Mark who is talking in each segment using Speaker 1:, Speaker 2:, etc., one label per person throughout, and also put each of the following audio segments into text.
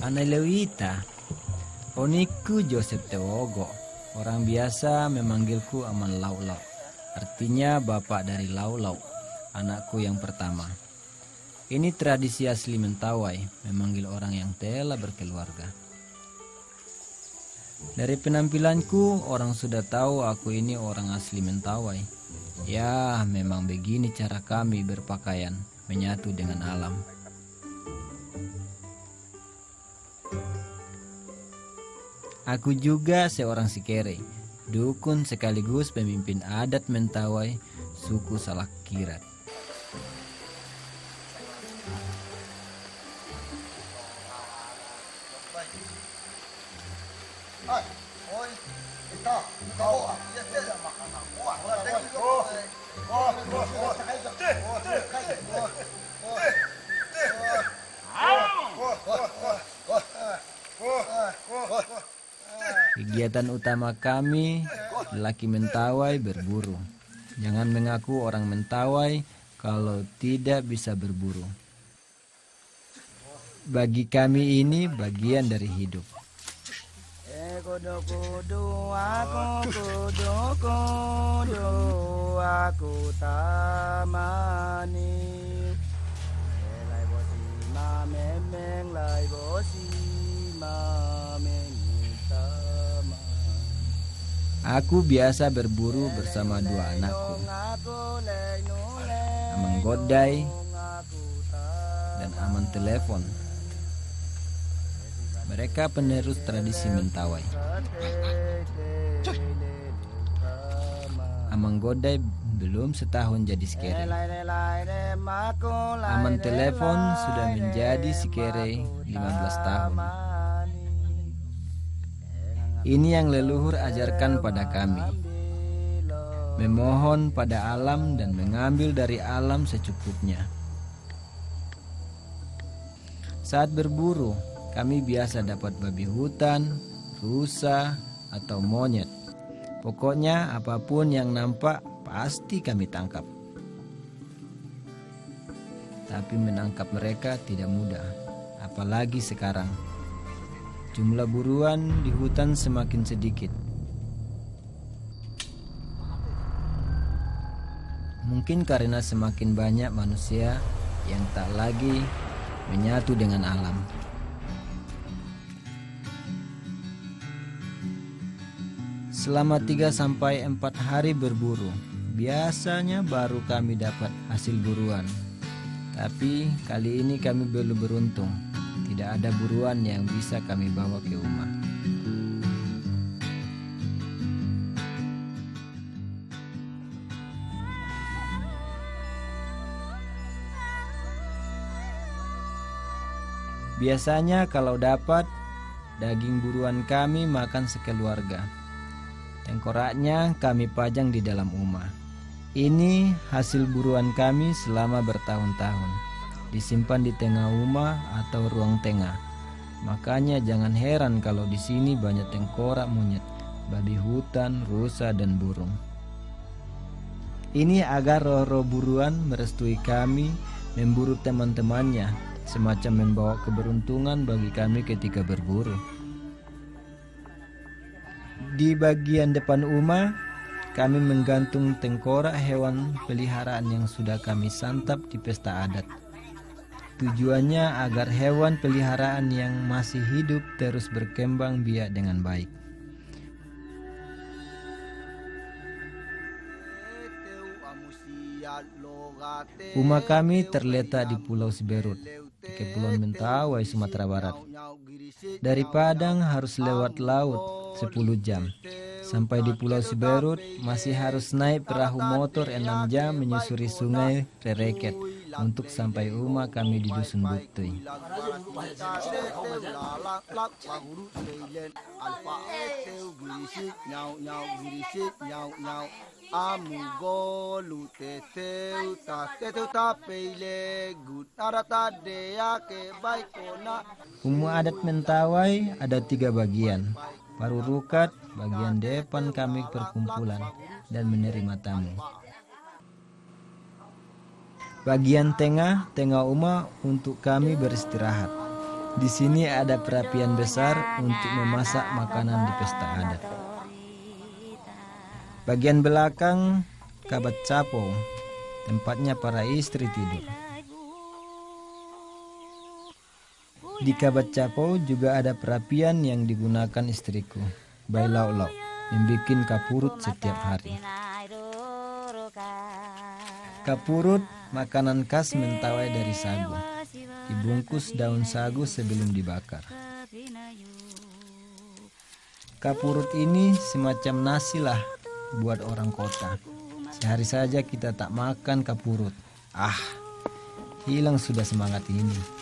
Speaker 1: Ana Lewita, oniku Joseph Tewogo. Orang biasa memanggilku Aman Laulau. Artinya bapak dari Laulau, anakku yang pertama. Ini tradisi asli Mentawai, memanggil orang yang telah berkeluarga. Dari penampilanku, orang sudah tahu aku ini orang asli Mentawai. Ya, memang begini cara kami berpakaian, menyatu dengan alam. Aku juga seorang Sikere, dukun sekaligus pemimpin adat Mentawai, suku Salak Kirat. Kegiatan utama kami, lelaki Mentawai, berburu. Jangan mengaku orang Mentawai kalau tidak bisa berburu. Bagi kami ini bagian dari hidup.
Speaker 2: Kudu aku tamani. Lai bosi ma memeng lai bosi ma
Speaker 1: Aku biasa berburu bersama dua anakku, Amang Godai dan Aman Telepon. Mereka penerus tradisi Mentawai. Amang Godai belum setahun jadi Sikere. Aman Telepon sudah menjadi Sikere 15 tahun. Ini yang leluhur ajarkan pada kami. Memohon pada alam dan mengambil dari alam secukupnya. Saat berburu, kami biasa dapat babi hutan, rusa, atau monyet. Pokoknya apapun yang nampak pasti kami tangkap. Tapi menangkap mereka tidak mudah, apalagi sekarang. Jumlah buruan di hutan semakin sedikit. Mungkin karena semakin banyak manusia yang tak lagi menyatu dengan alam. Selama 3-4 hari berburu, biasanya baru kami dapat hasil buruan. Tapi kali ini kami belum beruntung. Tidak ada buruan yang bisa kami bawa ke rumah. Biasanya kalau dapat, daging buruan kami makan sekeluarga. Tengkoraknya kami pajang di dalam rumah. Ini hasil buruan kami selama bertahun-tahun. Disimpan di tengah rumah atau ruang tengah. Makanya jangan heran kalau di sini banyak tengkorak monyet, babi hutan, rusa, dan burung. Ini agar roh-roh buruan merestui kami memburu teman-temannya, semacam membawa keberuntungan bagi kami ketika berburu. Di bagian depan rumah, kami menggantung tengkorak hewan peliharaan yang sudah kami santap di pesta adat. Tujuannya agar hewan peliharaan yang masih hidup terus berkembang biak dengan baik. Rumah kami terletak di Pulau Siberut, di Kepulauan Mentawai, Sumatera Barat. Dari Padang harus lewat laut 10 jam. Sampai di Pulau Siberut masih harus naik perahu motor 6 jam menyusuri sungai Rereket untuk sampai rumah kami di Dusun Buktuy. Rumah adat Mentawai ada 3 bagian. Paru rukat, bagian depan kami perkumpulan dan menerima tamu. Bagian tengah rumah untuk kami beristirahat. Di sini ada perapian besar untuk memasak makanan di pesta adat. Bagian belakang kabat capo, tempatnya para istri tidur. Di kabat capo juga ada perapian yang digunakan istriku, Bailaulok, yang bikin kapurut setiap hari. Kapurut makanan khas Mentawai dari sagu, dibungkus daun sagu sebelum dibakar. Kapurut ini semacam nasi lah buat orang kota. Sehari saja kita tak makan kapurut. Hilang sudah semangat ini.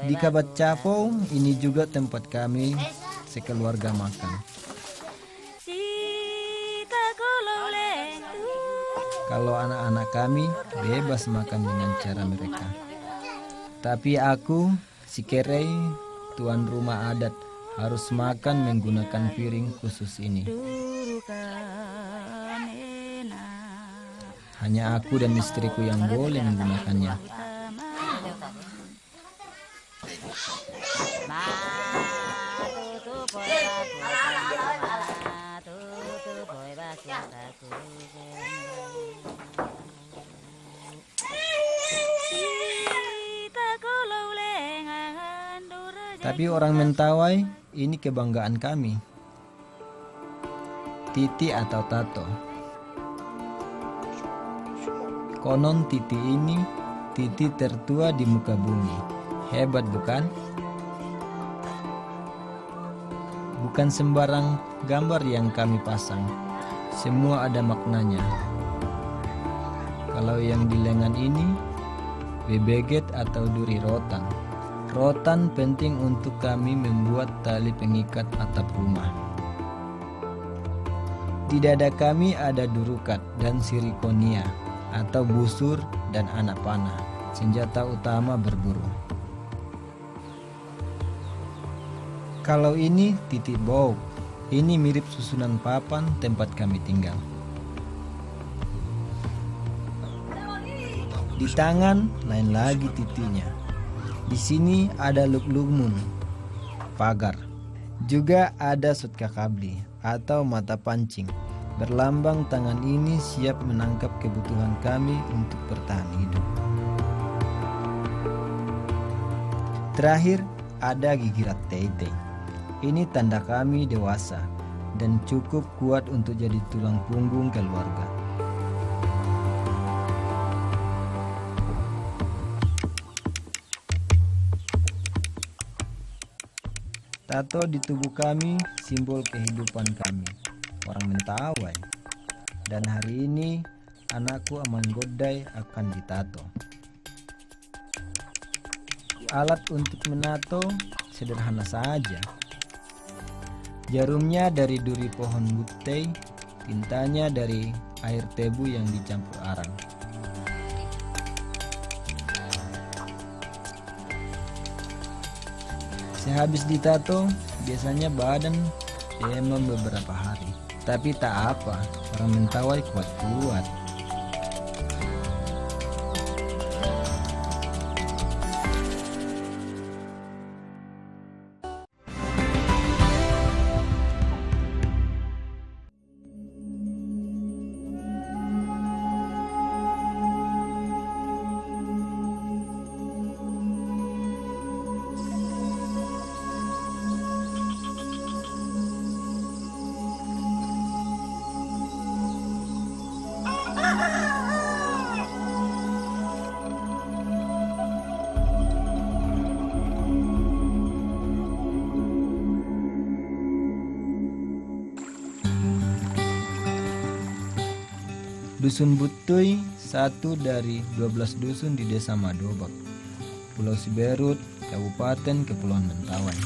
Speaker 1: Di Kabat Capo ini juga tempat kami sekeluarga makan. Kalau anak-anak kami bebas makan dengan cara mereka. Tapi aku, si Kerei, tuan rumah adat, harus makan menggunakan piring khusus ini. Hanya aku dan istriku yang boleh menggunakannya. Tapi orang Mentawai ini kebanggaan kami. Titi atau Tato. Konon Titi ini Titi tertua di muka bumi. Hebat bukan? Bukan sembarang gambar yang kami pasang. Semua ada maknanya. Kalau yang di lengan ini bebeget atau duri rotan. Rotan penting untuk kami membuat tali pengikat atap rumah. Di dada kami ada durukat dan sirikonia atau busur dan anak panah, senjata utama berburu. Kalau ini titik bau, ini mirip susunan papan tempat kami tinggal. Di tangan lain lagi titiknya. Di sini ada luklukmun, pagar. Juga ada sutkakabli atau mata pancing. Berlambang tangan ini siap menangkap kebutuhan kami untuk bertahan hidup. Terakhir ada gigirat teitei. Ini tanda kami dewasa dan cukup kuat untuk jadi tulang punggung keluarga. Tato di tubuh kami simbol kehidupan kami, orang Mentawai. Dan hari ini anakku Aman Godai akan ditato. Alat untuk menato sederhana saja. Jarumnya dari duri pohon buttei, tintanya dari air tebu yang dicampur arang. Sehabis ditato, biasanya badan demam beberapa hari. Tapi tak apa, orang Mentawai kuat-kuat. Dusun Butui, satu dari 12 dusun di Desa Madobak, Pulau Siberut, Kabupaten Kepulauan Mentawai.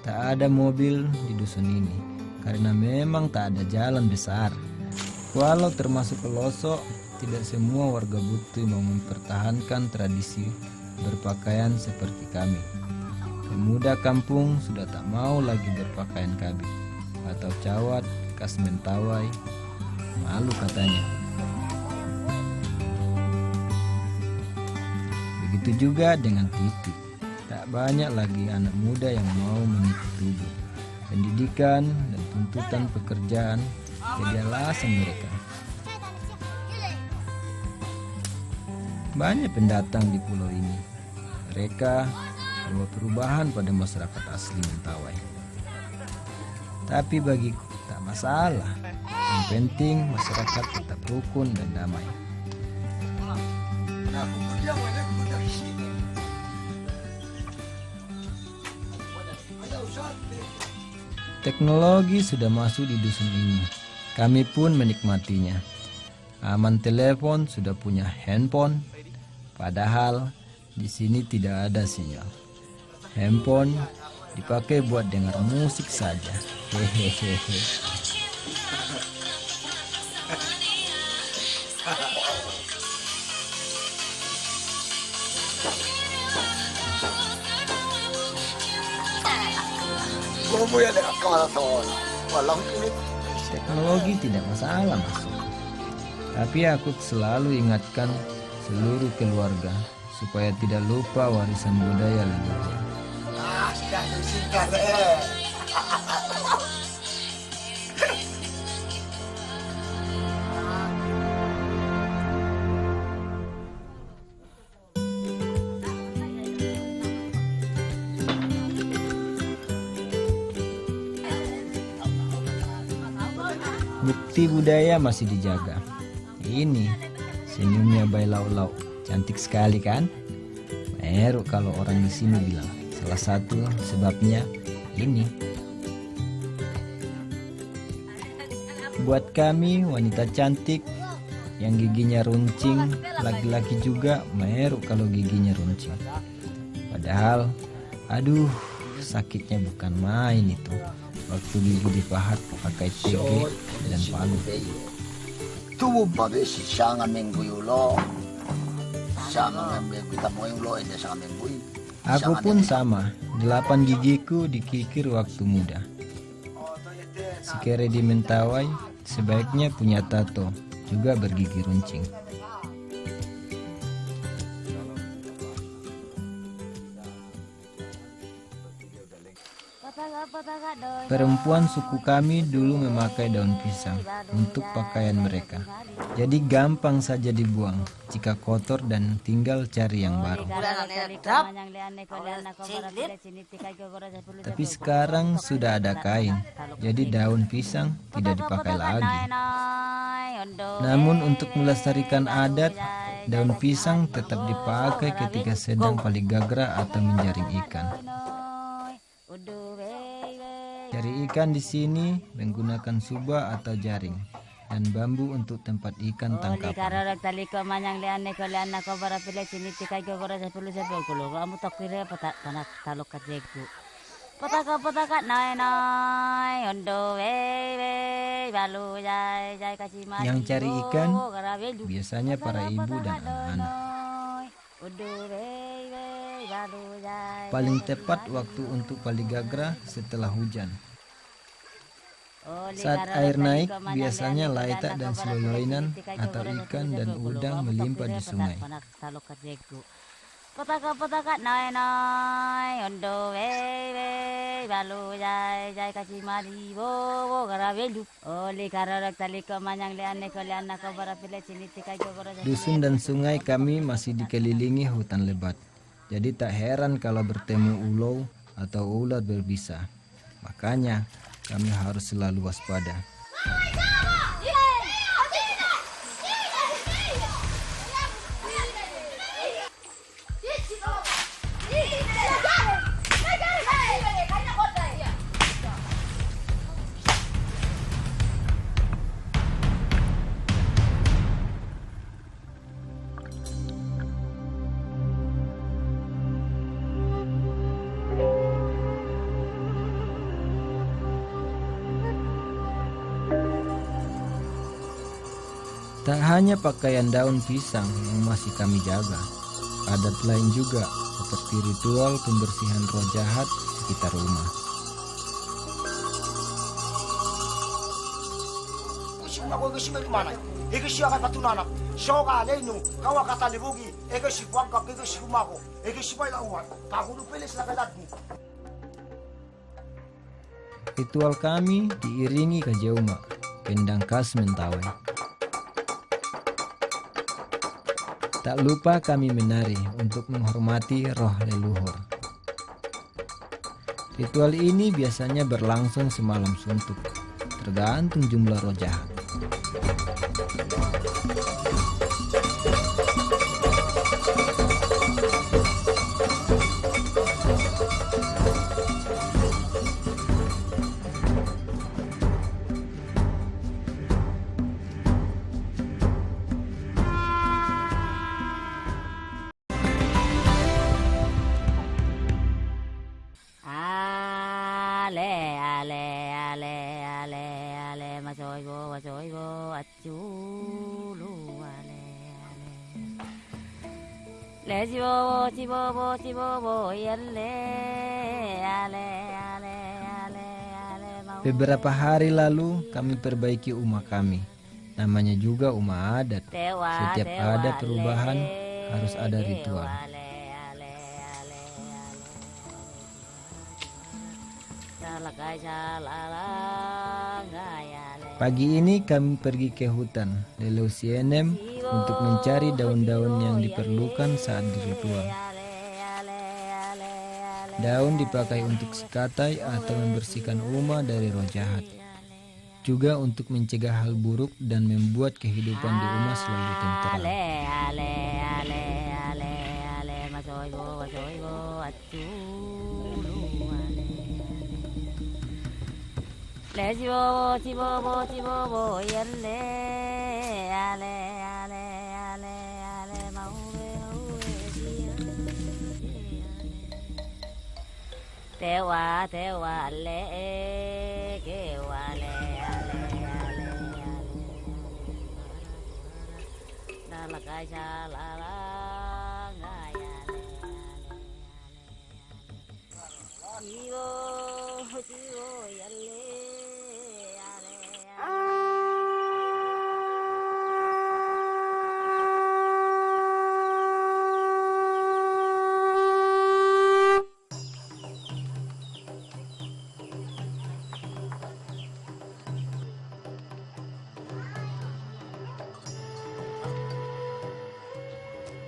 Speaker 1: Tak ada mobil di dusun ini karena memang tak ada jalan besar. Walau termasuk pelosok, tidak semua warga Butuy mau mempertahankan tradisi berpakaian seperti kami. Pemuda kampung sudah tak mau lagi berpakaian kabit atau cawat khas Mentawai. Malu katanya. Begitu juga dengan titik. Tak banyak lagi anak muda yang mau meniti tubuh. Pendidikan dan tuntutan pekerjaan jadi alasan mereka. Banyak pendatang di pulau ini. Mereka membawa perubahan pada masyarakat asli Mentawai. Tapi bagiku tak masalah. Yang penting masyarakat tetap rukun dan damai. Teknologi sudah masuk di dusun ini. Kami pun menikmatinya. Aman telepon sudah punya handphone. Padahal di sini tidak ada sinyal. Handphone dipakai buat dengar musik saja. Hehehe. Teknologi tidak masalah masuk. Tapi aku selalu ingatkan seluruh keluarga supaya tidak lupa warisan budaya leluhur. Bukti budaya masih dijaga. Ini senyumnya Bayi Lau-Lau, cantik sekali kan? Meru kalau orang di sini bilang. Salah satu sebabnya ini. Buat kami wanita cantik yang giginya runcing, laki-laki juga meru kalau giginya runcing. Padahal, aduh, sakitnya bukan main itu. Waktu gigi dipahat pakai TG dan palu.
Speaker 3: Tubuh babe si sangat minggu lo, sangat minggu kita mau lo ini sangat minggu.
Speaker 1: Aku pun sama, 8 gigiku dikikir waktu muda. Si kere di Mentawai sebaiknya punya tato, juga bergigi runcing. Perempuan suku kami dulu memakai daun pisang untuk pakaian mereka. Jadi gampang saja dibuang jika kotor dan tinggal cari yang baru. Tapi sekarang sudah ada kain, jadi daun pisang tidak dipakai lagi. Namun untuk melestarikan adat, daun pisang tetap dipakai ketika sedang paligagra atau menjaring ikan. Cari ikan di sini menggunakan subak atau jaring dan bambu untuk tempat ikan tangkapan. Yang cari ikan biasanya para ibu dan anak-anak. Paling tepat waktu untuk paligagra setelah hujan. Saat air naik, biasanya laita dan seloloinan atau ikan dan udang melimpah di sungai. Dusun dan sungai kami masih dikelilingi hutan lebat. Jadi tak heran kalau bertemu ulau atau ular berbisa. Makanya kami harus selalu waspada. Tak hanya pakaian daun pisang yang masih kami jaga, adat lain juga seperti ritual pembersihan roh jahat sekitar rumah.
Speaker 3: Ako ikaw si Magmanay, ikaw siya kay patunanak, siya ka aleno, kawa katalibugi, ikaw si Buangkap, ikaw si Humako, ikaw si Bailauan, kakulo pilis na kalat mo.
Speaker 1: Ritual kami diiringi kajeuma, kendang khas Mentawai. Tak lupa kami menari untuk menghormati roh leluhur. Ritual ini biasanya berlangsung semalam suntuk, tergantung jumlah roh jahat. Beberapa hari lalu kami perbaiki rumah kami. Namanya juga rumah adat. Setiap ada perubahan harus ada ritual. Pagi ini kami pergi ke hutan Leleusienem untuk mencari daun-daun yang diperlukan saat diritual. Daun dipakai untuk sikatai atau membersihkan rumah dari roh jahat. Juga untuk mencegah hal buruk dan membuat kehidupan di rumah selalu tentram.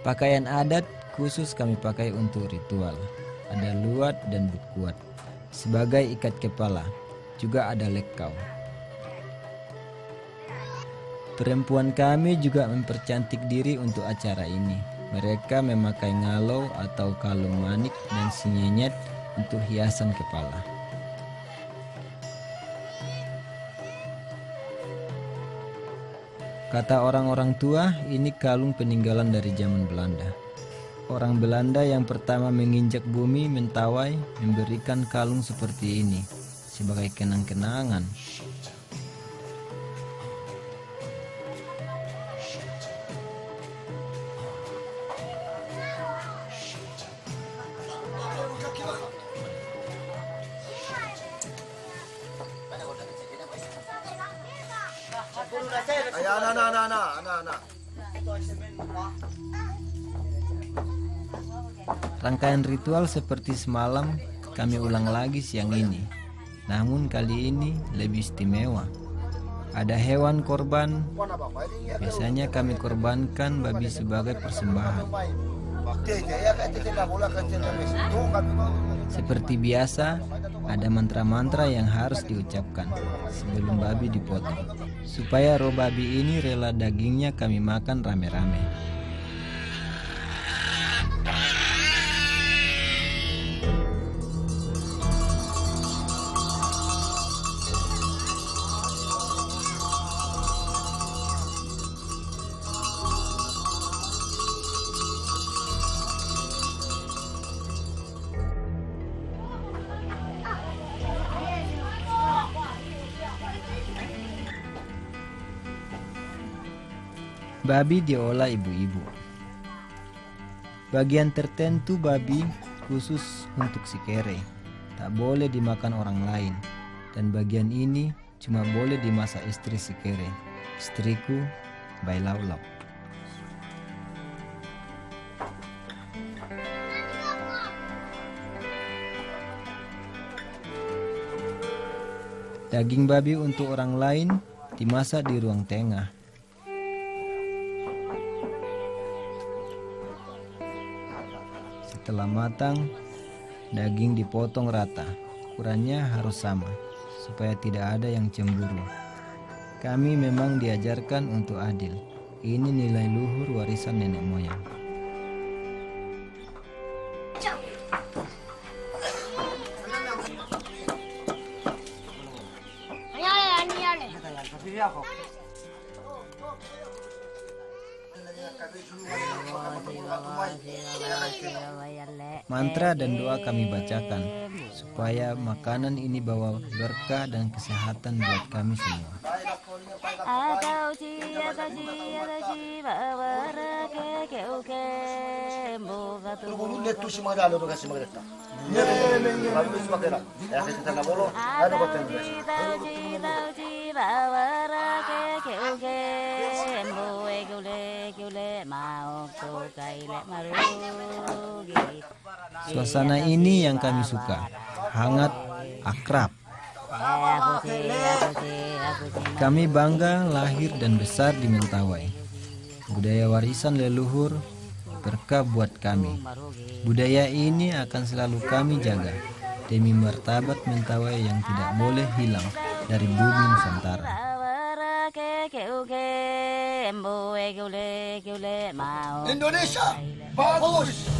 Speaker 1: Pakaian adat khusus kami pakai untuk ritual. Ada luat dan bukuat sebagai ikat kepala. Juga ada lekau. Perempuan kami juga mempercantik diri untuk acara ini. Mereka memakai ngalau atau kalung manik dan sinyenyet untuk hiasan kepala. Kata orang-orang tua, ini kalung peninggalan dari zaman Belanda. Orang Belanda yang pertama menginjak bumi Mentawai memberikan kalung seperti ini sebagai kenang-kenangan. Rangkaian ritual seperti semalam kami ulang lagi siang ini. Namun kali ini lebih istimewa. Ada hewan korban. Biasanya kami korbankan babi sebagai persembahan. Seperti biasa, ada mantra-mantra yang harus diucapkan sebelum babi dipotong, supaya roh babi ini rela dagingnya kami makan rame-rame. Babi diolah ibu-ibu. Bagian tertentu babi khusus untuk si kere, tak boleh dimakan orang lain. Dan bagian ini cuma boleh dimasak istri si kere, istriku Bai Laulap. Daging babi untuk orang lain dimasak di ruang tengah. Setelah matang, daging dipotong rata. Ukurannya harus sama, supaya tidak ada yang cemburu. Kami memang diajarkan untuk adil. Ini nilai luhur warisan nenek moyang. Mantra dan doa kami bacakan supaya makanan ini bawa berkah dan kesehatan buat kami semua. Suasana ini yang kami suka, hangat, akrab. Kami bangga lahir dan besar di Mentawai. Budaya warisan leluhur berkah buat kami. Budaya ini akan selalu kami jaga demi martabat Mentawai yang tidak boleh hilang dari bumi Nusantara.
Speaker 3: Indonesia bagus.